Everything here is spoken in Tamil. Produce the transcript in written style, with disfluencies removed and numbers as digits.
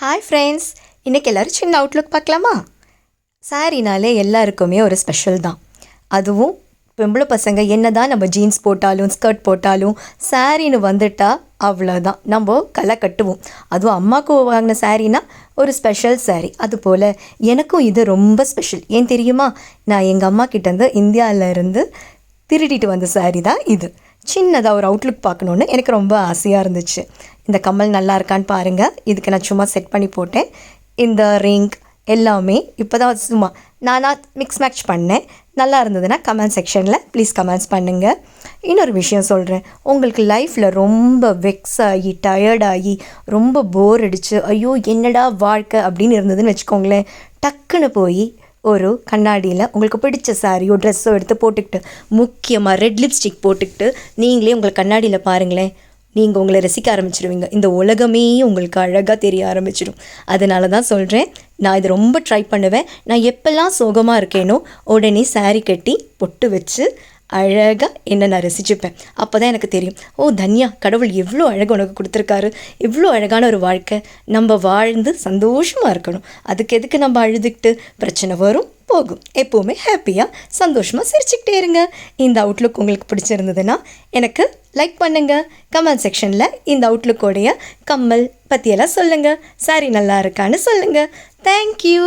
ஹாய் ஃப்ரெண்ட்ஸ், இன்றைக்கி எல்லோரும் சின்ன அவுட்லுக் பார்க்கலாமா? சாரினாலே எல்லாருக்குமே ஒரு ஸ்பெஷல் தான். அதுவும் பொம்பளை பசங்க என்ன தான் நம்ம ஜீன்ஸ் போட்டாலும் ஸ்கர்ட் போட்டாலும் சாரின்னு வந்துட்டால் அவ்வளோதான், நம்ம களை கட்டுவோம். அதுவும் அம்மாவுக்கு வாங்கின சாரின்னா ஒரு ஸ்பெஷல் சாரி. அதுபோல் எனக்கும் இது ரொம்ப ஸ்பெஷல். ஏன் தெரியுமா? நான் எங்கள் அம்மா கிட்டேருந்து இந்தியாவிலேருந்து திருடிட்டு வந்த சாரி தான் இது. சின்னதாக ஒரு அவுட்லுக் பார்க்கணுன்னு எனக்கு ரொம்ப ஆசையாக இருந்துச்சு. இந்த கம்மல் நல்லா இருக்கான்னு பாருங்கள். இதுக்கு நான் சும்மா செட் பண்ணி போட்டேன். இந்த ரிங் எல்லாமே இப்போ தான் சும்மா நானாக மிக்ஸ் மேட்ச் பண்ணேன். நல்லா இருந்ததுன்னா கமெண்ட் செக்ஷனில் ப்ளீஸ் கமெண்ட்ஸ் பண்ணுங்கள். இன்னொரு விஷயம் சொல்கிறேன். உங்களுக்கு லைஃப்பில் ரொம்ப வெக்ஸ் ஆகி டயர்டாகி ரொம்ப போர் அடித்து ஐயோ என்னடா வாழ்க்கை அப்படின்னு இருந்ததுன்னு வச்சுக்கோங்களேன், டக்குன்னு போய் ஒரு கண்ணாடியில் உங்களுக்கு பிடிச்ச சாரியோ ட்ரெஸ்ஸோ எடுத்து போட்டுக்கிட்டு, முக்கியமாக ரெட் லிப்ஸ்டிக் போட்டுக்கிட்டு நீங்களே உங்களை கண்ணாடியில் பாருங்களேன், நீங்கள் உங்களை ரசிக்க ஆரம்பிச்சிடுவீங்க. இந்த உலகமே உங்களுக்கு அழகாக தெரிய ஆரம்பிச்சிடும். அதனால தான் சொல்கிறேன், நான் இதை ரொம்ப ட்ரை பண்ணுவேன். நான் எப்போல்லாம் சோகமாக இருக்கேனோ உடனே சாரி கட்டி பொட்டு வச்சு அழகாக என்ன நான் ரசிச்சுப்பேன். அப்போ தான் எனக்கு தெரியும், ஓ தன்யா, கடவுள் எவ்வளோ அழகாக உனக்கு கொடுத்துருக்காரு, இவ்வளோ அழகான ஒரு வாழ்க்கை, நம்ம வாழ்ந்து சந்தோஷமாக இருக்கணும். அதுக்கு எதுக்கு நம்ம அழுதுகிட்டு? பிரச்சனை வரும் போகும், எப்போவுமே ஹாப்பியாக சந்தோஷமாக சிரிச்சுக்கிட்டே இருங்க. இந்த அவுட்லுக் உங்களுக்கு பிடிச்சிருந்ததுன்னா எனக்கு லைக் பண்ணுங்கள். கமெண்ட் செக்ஷனில் இந்த அவுட்லுக்கோடைய கம்மல் பற்றியெல்லாம் சொல்லுங்கள். சாரி நல்லா இருக்கான்னு சொல்லுங்கள். தேங்க்யூ.